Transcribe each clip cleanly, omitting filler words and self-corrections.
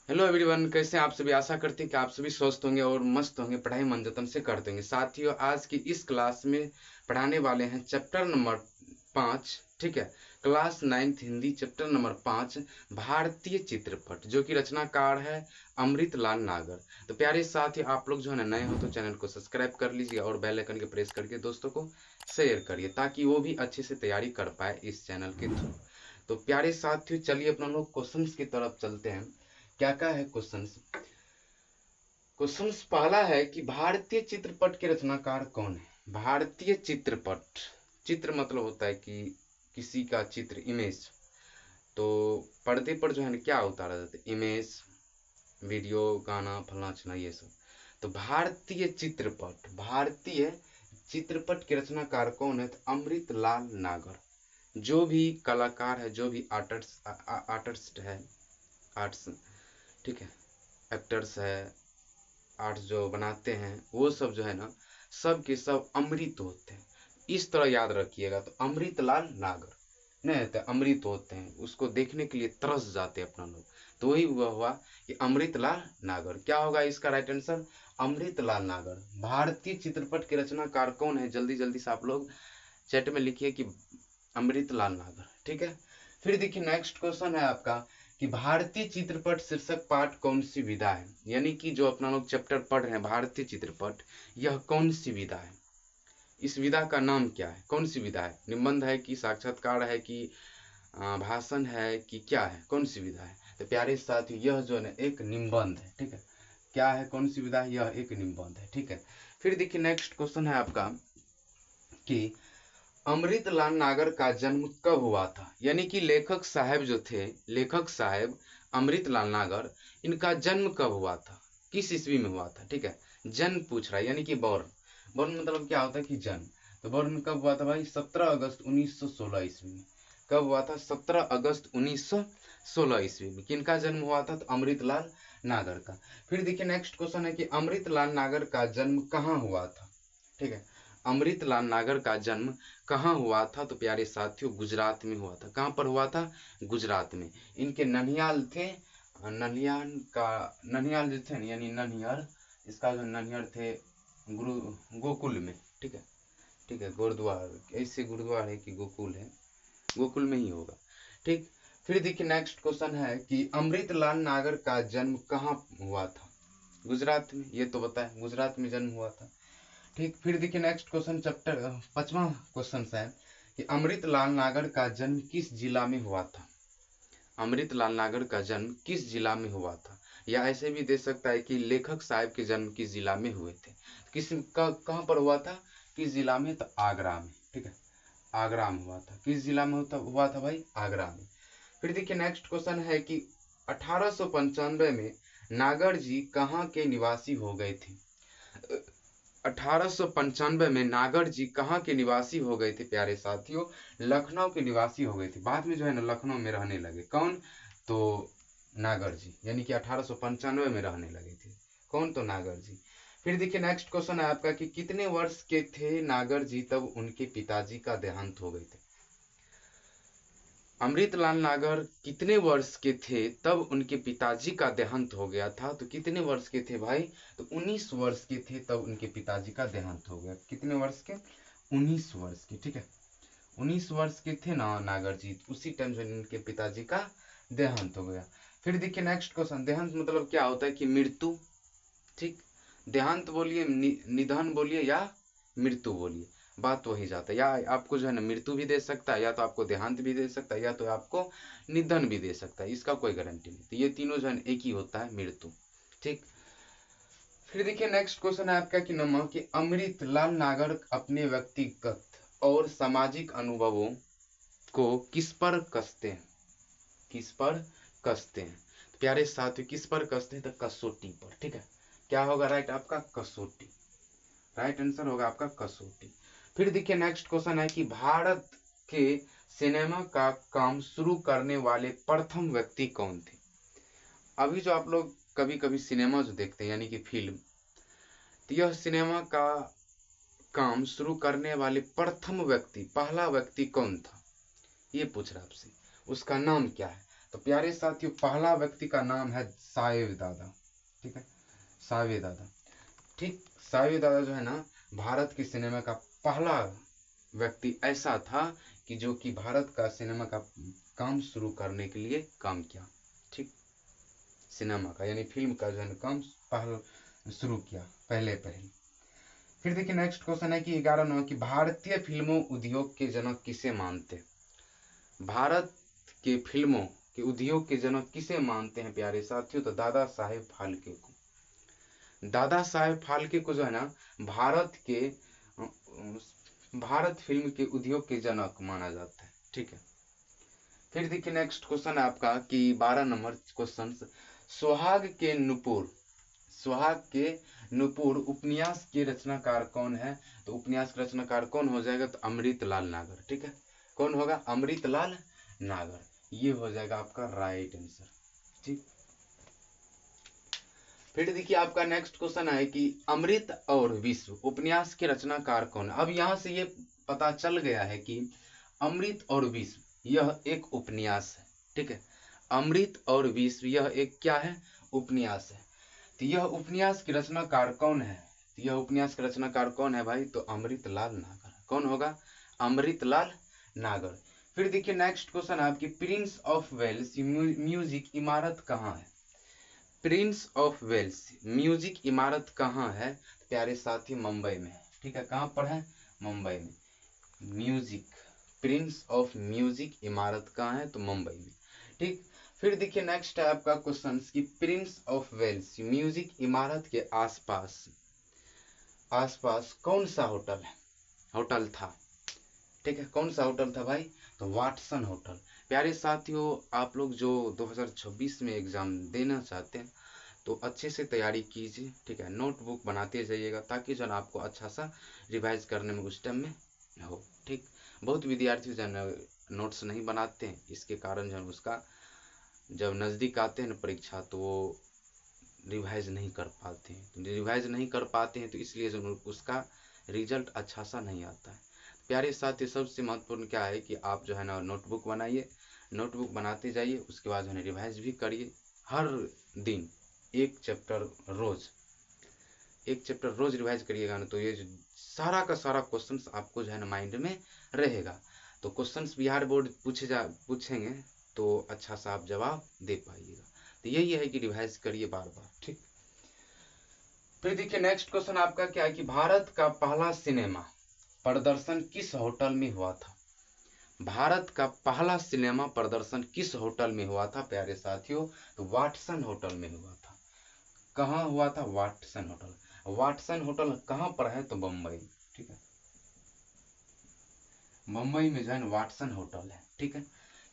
Hello everyone, कैसे हैं आप सभी। आशा करते हैं कि आप सभी स्वस्थ होंगे और मस्त होंगे, पढ़ाई मन जतन से करते होंगे। साथियों, आज की इस क्लास में पढ़ाने वाले हैं चैप्टर नंबर 5। ठीक है, class 9th Hindi, chapter number 5, भारतीय चित्रपट, जो कि रचनाकार है अमृतलाल नागर। तो प्यारे साथी, आप लोग जो है ना नए हो तो चैनल को सब्सक्राइब कर लीजिए और बेल आइकन के प्रेस करके दोस्तों को शेयर करिए, ताकि वो भी अच्छे से तैयारी कर पाए इस चैनल के थ्रू। तो प्यारे साथियों, चलिए अपना लोग क्वेश्चंस की तरफ चलते हैं। क्या क्या है क्वेश्चंस। क्वेश्चंस पहला है कि भारतीय चित्रपट के रचनाकार कौन है। भारतीय चित्रपट, चित्र मतलब होता है कि किसी का चित्र, इमेज। तो पर्दे पर जो है ना क्या उतारा जाता है, इमेज, वीडियो, गाना, फलना चना, ये सब। तो भारतीय चित्रपट, भारतीय चित्रपट के रचनाकार कौन है, तो अमृतलाल नागर। जो भी कलाकार है, जो भी आर्टिस्ट है, आर्ट्स, ठीक है, एक्टर्स है, आर्ट्स जो बनाते हैं, वो सब जो है ना, सब के सब अमृत होते हैं। इस तरह याद रखिएगा। तो अमृतलाल नागर नहीं होते, अमृत होते हैं, उसको देखने के लिए तरस जाते हैं अपना लोग। तो वही हुआ कि अमृतलाल नागर। क्या होगा इसका राइट आंसर, अमृतलाल नागर। भारतीय चित्रपट के रचनाकार कौन है, जल्दी जल्दी से आप लोग चैट में लिखिए कि अमृतलाल नागर। ठीक है, फिर देखिए नेक्स्ट क्वेश्चन है आपका कि भारतीय चित्रपट शीर्षक पाठ कौन सी विधा है। यानी कि जो अपना लोग चैप्टर पढ़ रहे हैं भारतीय चित्रपट, यह कौन सी विधा है, इस विधा का नाम क्या है, कौन सी विधा है, निबंध है कि साक्षात्कार है कि भाषण है कि क्या है, कौन सी विधा है। तो प्यारे साथी, यह जो है एक निबंध है। ठीक है, क्या है, कौन सी विधा है, यह एक निबंध है। ठीक है, फिर देखिए नेक्स्ट क्वेश्चन है आपका कि अमृतलाल नागर का जन्म कब हुआ था। यानी कि लेखक साहब जो थे, लेखक साहब अमृतलाल नागर, इनका जन्म कब हुआ था, किस ईस्वी में हुआ था। ठीक है, जन्म पूछ रहा है, यानी कि बॉर्न। बॉर्न मतलब क्या होता है कि जन्म। तो बॉर्न कब हुआ था भाई, 17 अगस्त 1916 ईस्वी में। कब हुआ था, 17 अगस्त 1916 ईस्वी में। किनका जन्म हुआ था, तो अमृतलाल नागर का। फिर देखिए नेक्स्ट क्वेश्चन है कि अमृतलाल नागर का जन्म कहाँ हुआ था। ठीक है, अमृतलाल नागर का जन्म कहाँ हुआ था, तो प्यारे साथियों गुजरात में हुआ था। कहाँ पर हुआ था, गुजरात में। इनके ननिहाल थे, ननिहाल जो थे यानी ननिहर, इसका जो ननिहर थे गुरु गोकुल में। ठीक है, ठीक है, गुरुद्वार, ऐसे गुरुद्वार है कि गोकुल है, गोकुल में ही होगा। ठीक, फिर देखिए नेक्स्ट क्वेश्चन है कि अमृतलाल नागर का जन्म कहाँ हुआ था, गुजरात में। ये तो बताए गुजरात में जन्म हुआ था। ठीक, फिर देखिए नेक्स्ट क्वेश्चन, चैप्टर 5वां क्वेश्चन है कि अमृतलाल नागर का जन्म किस जिला में हुआ था। अमृतलाल नागर का जन्म किस जिला में हुआ था, या ऐसे भी दे सकता है कि लेखक साहब के जन्म किस जिला में हुए थे। किस कहाँ पर हुआ था, किस जिला में, तो आगरा में। ठीक है, आगरा में हुआ था। किस जिला में हुआ था भाई, आगरा में। फिर देखिए नेक्स्ट क्वेश्चन है कि 1895 में नागर जी कहाँ के निवासी हो गए थे। 1895 में नागर जी कहाँ के निवासी हो गए थे, प्यारे साथियों, लखनऊ के निवासी हो गए थे। बाद में जो है ना लखनऊ में रहने लगे। कौन, तो नागर जी, यानी कि 1895 में रहने लगे थे। कौन, तो नागर जी। फिर देखिए नेक्स्ट क्वेश्चन है आपका कि कितने वर्ष के थे नागर जी तब उनके पिताजी का देहांत हो गए थे। अमृतलाल नागर कितने वर्ष के थे तब उनके पिताजी का देहांत हो गया था, तो कितने वर्ष के थे भाई, तो 19 वर्ष के थे तब उनके पिताजी का देहांत हो गया। कितने वर्ष के, 19 वर्ष के। ठीक है, 19 वर्ष के थे ना नागर जी, उसी टाइम से उनके पिताजी का देहांत हो गया। फिर देखिए नेक्स्ट क्वेश्चन, देहांत मतलब क्या होता है कि मृत्यु। ठीक, देहांत बोलिए, निधन बोलिए या मृत्यु बोलिए, बात वही जाता है। या आपको जो है ना मृत्यु भी दे सकता है, या तो आपको देहांत भी दे सकता है, या तो आपको निधन भी दे सकता है, इसका कोई गारंटी नहीं। तो ये तीनों जो है एक ही होता है, मृत्यु। ठीक, फिर देखिए नेक्स्ट क्वेश्चन है आपका कि नंबर कि अमृतलाल नागर अपने व्यक्तिगत और सामाजिक अनुभवों को किस पर कसते हैं, किस पर कसते हैं। तो प्यारे साथियों, किस पर कसते हैं, तो कसौटी पर। ठीक है, क्या होगा राइट आपका, कसौटी। राइट आंसर होगा आपका कसौटी। फिर देखिए नेक्स्ट क्वेश्चन है कि भारत के सिनेमा का काम शुरू करने वाले प्रथम व्यक्ति कौन थे। अभी जो आप लोग कभी कभी सिनेमा जो देखते हैं यानी कि फिल्म, तो यह सिनेमा का काम शुरू करने वाले प्रथम व्यक्ति, पहला व्यक्ति कौन था, ये पूछ रहा आपसे, उसका नाम क्या है। तो प्यारे साथियों पहला व्यक्ति का नाम है साहेब दादा, ठीक है, साहेब दादा। ठीक, साहेब दादा जो है ना भारत की सिनेमा का पहला व्यक्ति ऐसा था कि जो कि भारत का सिनेमा का काम शुरू करने के लिए काम किया। ठीक, सिनेमा का यानी फिल्म का जो है काम पहले शुरू किया, पहले। फिर देखिए नेक्स्ट क्वेश्चन है कि 11 नंबर की भारतीय फिल्मों उद्योग के जनक किसे मानते? भारत के फिल्मों के उद्योग के जनक किसे मानते हैं प्यारे साथियों? तो दादा साहेब फाल्के को। दादा साहेब फाल्के को जो है ना भारत फिल्म के उद्योग के जनक माना जाता है। ठीक है, फिर देखिए नेक्स्ट क्वेश्चन है आपका कि 12 नंबर क्वेश्चन, सुहाग के नुपुर उपन्यास के रचनाकार कौन है? तो उपन्यास के रचनाकार कौन हो जाएगा? तो अमृतलाल नागर। ठीक है, कौन होगा? अमृतलाल नागर, ये हो जाएगा आपका राइट आंसर। ठीक, फिर देखिए आपका नेक्स्ट क्वेश्चन है कि अमृत और विश्व उपन्यास के रचनाकार कौन है? अब यहां से ये पता चल गया है कि अमृत और विश्व यह एक उपन्यास है। ठीक है, अमृत और विश्व यह एक क्या है? उपन्यास है। तो यह उपन्यास के रचनाकार कौन है? तो यह उपन्यास के रचनाकार कौन है भाई? तो अमृतलाल नागर। कौन होगा? अमृतलाल नागर। फिर देखिए नेक्स्ट क्वेश्चन है आपकी प्रिंस ऑफ वेल्स म्यूजिक इमारत कहाँ है? प्रिंस ऑफ वेल्स म्यूजिक इमारत कहाँ है? प्यारे साथी मुंबई में। ठीक है, कहाँ पर है? मुंबई में। म्यूजिक, प्रिंस ऑफ म्यूजिक इमारत कहाँ है? तो मुंबई में। ठीक, फिर देखिए नेक्स्ट है आपका क्वेश्चन कि प्रिंस ऑफ वेल्स म्यूजिक इमारत के आसपास कौन सा होटल था? ठीक है, कौन सा होटल था भाई? तो वाटसन होटल। प्यारे साथियों आप लोग जो 2026 में एग्जाम देना चाहते हैं तो अच्छे से तैयारी कीजिए। ठीक है, नोटबुक बनाते जाइएगा ताकि जो आपको अच्छा सा रिवाइज करने में उस टाइम में हो। ठीक, बहुत विद्यार्थी जो नोट्स नहीं बनाते हैं, इसके कारण जो उसका जब नज़दीक आते हैं ना परीक्षा तो वो रिवाइज नहीं कर पाते हैं। तो इसलिए जो उसका रिजल्ट अच्छा सा नहीं आता है। प्यारे साथियों सबसे महत्वपूर्ण क्या है कि आप जो है ना नोटबुक बनाइए, नोटबुक बनाते जाइए, उसके बाद जो है रिवाइज भी करिए। हर दिन एक चैप्टर रोज रिवाइज करिएगा ना तो ये सारा का सारा क्वेश्चंस आपको जो है ना माइंड में रहेगा। तो क्वेश्चंस बिहार बोर्ड पूछेंगे तो अच्छा सा आप जवाब दे पाइएगा। तो यही है कि रिवाइज करिए बार बार। ठीक, फिर देखिए नेक्स्ट क्वेश्चन आपका क्या है कि भारत का पहला सिनेमा प्रदर्शन किस होटल में हुआ था? भारत का पहला सिनेमा प्रदर्शन किस होटल में हुआ था प्यारे साथियों? तो वाटसन होटल में हुआ था। कहाँ हुआ था? Watson hotel. वाटसन होटल कहाँ पर है? तो मुंबई। ठीक है, मुंबई में जो है वाटसन होटल है। ठीक है,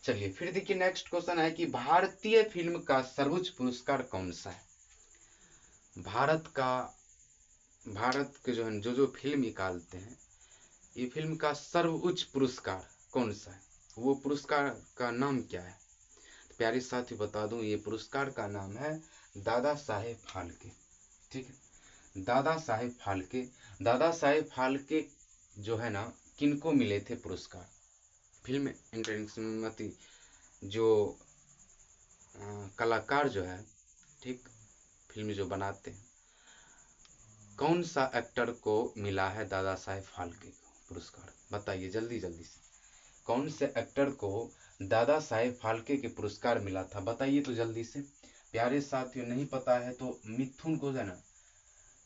चलिए फिर देखिए नेक्स्ट क्वेश्चन है कि भारतीय फिल्म का सर्वोच्च पुरस्कार कौन सा है? भारत के जो है जो फिल्म निकालते हैं ये फिल्म का सर्वोच्च पुरस्कार कौन सा है? वो पुरस्कार का नाम क्या है? तो प्यारे साथी बता दूं ये पुरस्कार का नाम है दादा साहेब फाल्के। ठीक है, दादा साहेब फाल्के जो है ना किनको मिले थे पुरस्कार? फिल्म इंडस्ट्री जो कलाकार जो है, ठीक, फिल्म जो बनाते हैं, कौन सा एक्टर को मिला है दादा साहेब फाल्के पुरस्कार? बताइए जल्दी जल्दी से, कौन से एक्टर को दादा साहेब फाल्के के पुरस्कार मिला था? बताइए तो जल्दी से। प्यारे साथियों नहीं पता है तो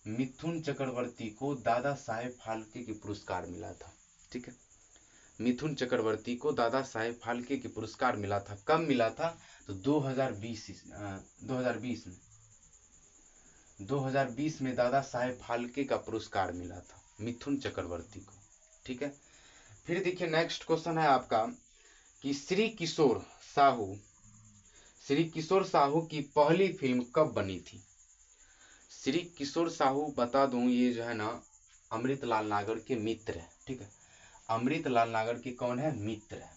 मिथुन चक्रवर्ती को दादा साहेब फाल्के के पुरस्कार मिला था। ठीक है, मिथुन चक्रवर्ती को दादा साहेब फाल्के के पुरस्कार मिला था। कब मिला था? तो 2020 में दादा साहेब फाल्के का पुरस्कार मिला था मिथुन चक्रवर्ती को। ठीक है, फिर देखिए नेक्स्ट क्वेश्चन है आपका कि श्री किशोर साहू की पहली फिल्म कब बनी थी? श्री किशोर साहू बता दूं ये जो है ना अमृतलाल नागर के मित्र है। ठीक है, अमृतलाल नागर की कौन है? मित्र है।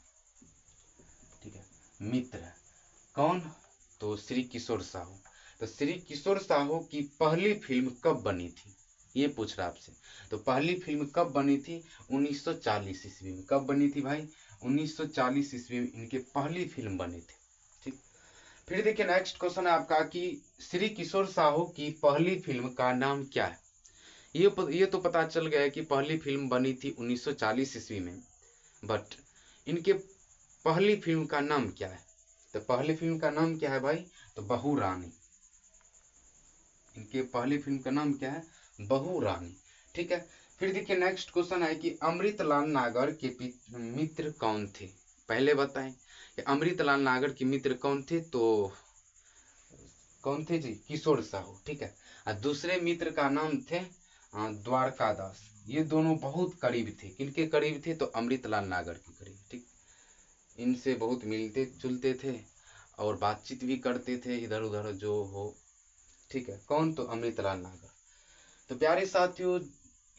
ठीक है, मित्र है। कौन? तो श्री किशोर साहू। तो श्री किशोर साहू की पहली फिल्म कब बनी थी ये पूछ रहा आपसे। तो पहली फिल्म कब बनी थी? 1940 ईस्वी में। कब बनी थी भाई? 1940 ईस्वी में इनके पहली फिल्म बनी थी। ठीक, फिर देखिए नेक्स्ट क्वेश्चन है आपका कि श्री किशोर साहू की पहली फिल्म का नाम क्या है। ये तो पता चल गया है कि पहली फिल्म बनी थी 1940 ईस्वी में, बट इनके पहली फिल्म का नाम क्या है। तो पहली फिल्म का नाम क्या है भाई, तो बहू रानी। इनके पहली फिल्म का नाम क्या है, बहू रानी। ठीक है। फिर देखिए नेक्स्ट क्वेश्चन है कि अमृतलाल नागर के मित्र कौन थे। पहले बताएं कि अमृतलाल नागर के मित्र कौन थे, तो कौन थे जी, किशोर साहू। ठीक है। और दूसरे मित्र का नाम थे द्वारका दास। ये दोनों बहुत करीब थे, किनके करीब थे, तो अमृतलाल नागर के करीब। ठीक, इनसे बहुत मिलते जुलते थे और बातचीत भी करते थे इधर उधर जो हो। ठीक है, कौन, तो अमृतलाल नागर। तो प्यारे साथियों,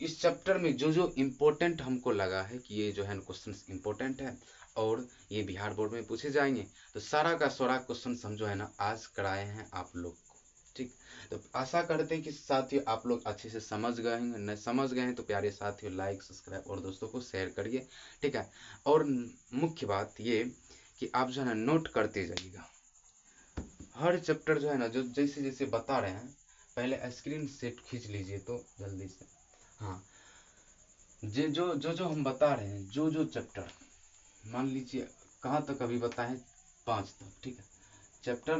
इस चैप्टर में जो जो इम्पोर्टेंट हमको लगा है कि ये जो है क्वेश्चन इम्पोर्टेंट है और ये बिहार बोर्ड में पूछे जाएंगे, तो सारा का सारा क्वेश्चन हम जो है ना आज कराए हैं आप लोग को। ठीक, तो आशा करते हैं कि साथियों आप लोग अच्छे से समझ गए हैं। न समझ गए हैं तो प्यारे साथियों लाइक सब्सक्राइब और दोस्तों को शेयर करिए। ठीक है, और मुख्य बात ये कि आप जो है ना नोट करते जाइएगा। हर चैप्टर जो है ना जो जैसे जैसे बता रहे हैं, पहले स्क्रीन सेट खींच लीजिए तो जल्दी से। हाँ, जो जो जो जो हम बता रहे हैं, जो जो चैप्टर मान लीजिए कहाँ तक अभी बताएं, 5 तक। ठीक है, चैप्टर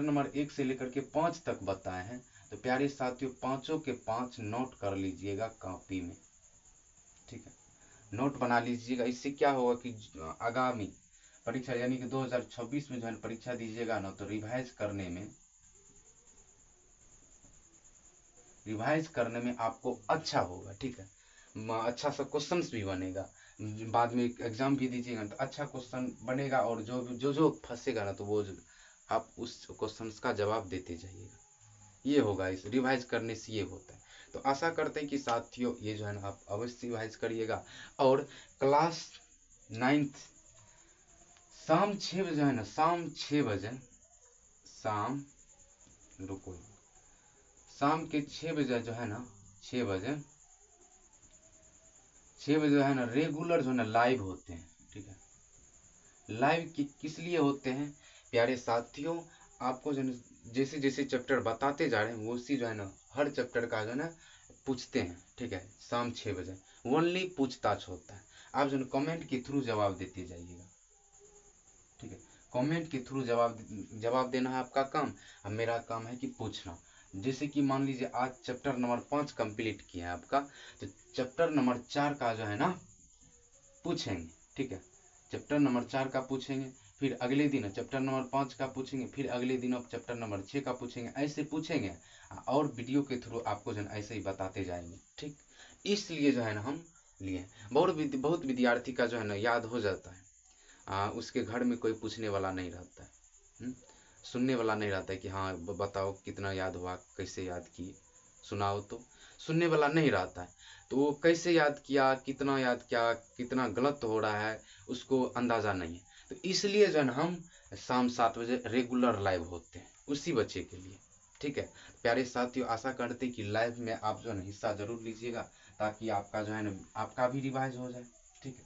नंबर 1 से लेकर के 5 तक बताए हैं। तो प्यारे साथियों पांचों के 5 नोट कर लीजिएगा कॉपी में। ठीक है, नोट बना लीजिएगा। इससे क्या होगा कि आगामी परीक्षा यानी कि 2026 में जो है परीक्षा दीजिएगा ना, तो रिवाइज करने में आपको अच्छा होगा। ठीक है, अच्छा सा क्वेश्चंस भी बनेगा, बाद में एग्जाम भी दीजिएगा तो अच्छा क्वेश्चन बनेगा और जो जो फंसेगा ना तो वो आप उस क्वेश्चंस का जवाब देते जाइएगा। ये होगा, इस रिवाइज करने से ये होता है। तो आशा करते हैं कि साथियों ये जो है ना आप अवश्य रिवाइज करिएगा। और क्लास 9th शाम 6 बजे है ना, शाम 6 बजे, शाम रुको शाम के 6 बजे जो है ना, 6 बजे 6 बजे है ना रेगुलर जो है ना लाइव होते हैं। ठीक है, लाइव किस लिए होते हैं प्यारे साथियों, आपको जो है जैसे जैसे चैप्टर बताते जा रहे हैं उसी जो है ना हर चैप्टर का जो है ना पूछते हैं। ठीक है, शाम 6 बजे ओनली पूछताछ होता है। आप जो है कमेंट के थ्रू जवाब देते जाइएगा। ठीक है, कमेंट के थ्रू जवाब देना है आपका काम। अब मेरा काम है कि पूछना। जैसे कि मान लीजिए आज चैप्टर नंबर 5 कंप्लीट किया है आपका, तो चैप्टर नंबर 4 का जो है ना पूछेंगे। ठीक है, चैप्टर नंबर 4 का पूछेंगे, फिर अगले दिन चैप्टर नंबर 5 का पूछेंगे, फिर अगले दिन अब चैप्टर नंबर 6 का पूछेंगे, ऐसे पूछेंगे और वीडियो के थ्रू आपको जो है ऐसे ही बताते जाएंगे। ठीक, इसलिए जो है ना हम लिए बहुत विद्यार्थी का जो है ना याद हो जाता है, उसके घर में कोई पूछने वाला नहीं रहता है। सुनने वाला नहीं रहता है कि हाँ बताओ कितना याद हुआ, कैसे याद किए, सुनाओ। तो सुनने वाला नहीं रहता है, तो वो कैसे याद किया, कितना गलत हो रहा है उसको अंदाज़ा नहीं है। तो इसलिए जो है ना हम शाम 7 बजे रेगुलर लाइव होते हैं उसी बच्चे के लिए। ठीक है, प्यारे साथियों आशा करते कि लाइव में आप जो है ना हिस्सा जरूर लीजिएगा, ताकि आपका जो है ना आपका भी रिवाइज हो जाए। ठीक है,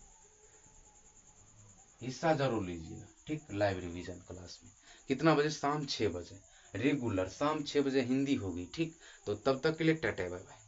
हिस्सा जरूर लीजिएगा। ठीक, लाइव रिवीजन क्लास में कितना बजे, शाम 6 बजे रेगुलर, शाम 6 बजे हिंदी होगी। ठीक, तो तब तक के लिए टाटा बाय बाय।